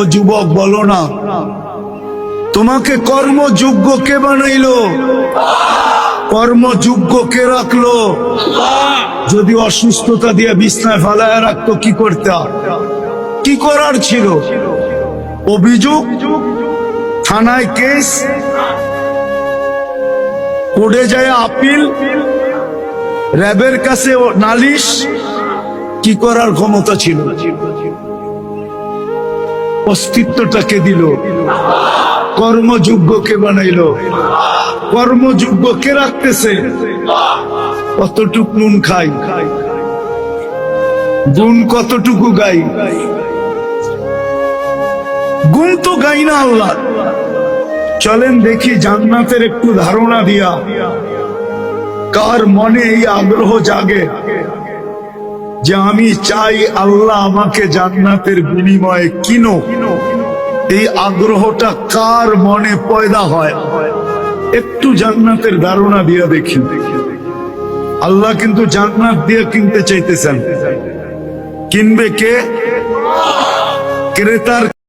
ও যুবক বলো না, তোমাকে কর্মযোগ্য কে বানাইলো? কর্মযোগ্য কে রাখলো? যদি অসুস্থতা দিয়ে বিছনায় ফালায় রাখতো কি করতে? কি করার ছিল? অভিযোগ, থানায় কেস, কোর্টে যায় আপিল, র্যাবের কাছে নালিশ, কি করার ক্ষমতা ছিল? অস্তিত্বটাকে দিল, কর্মযোগ্যকে বানাইলো। কর্মযোগ্য কে রাখতেছে? কতটুকু নুন খাই, গুণ কতটুকু গাই? গুণ তো গাই না আল্লাহ। চলেন দেখি জান্নাতের একটু ধারণা দিয়া কার মনে এই আগ্রহ জাগে যে আমি চাই আল্লাহ আমাকে জান্নাতের বিনিময়ে কিনো। এই আগ্রহটা কার মনে পয়দা হয়? একটু জান্নাতের ধারণা দিয়া দেখি। আল্লাহ কিন্তু জান্নাত দিয়ে কিনতে চাইতেছেন। কিনবে কে? ক্রেতার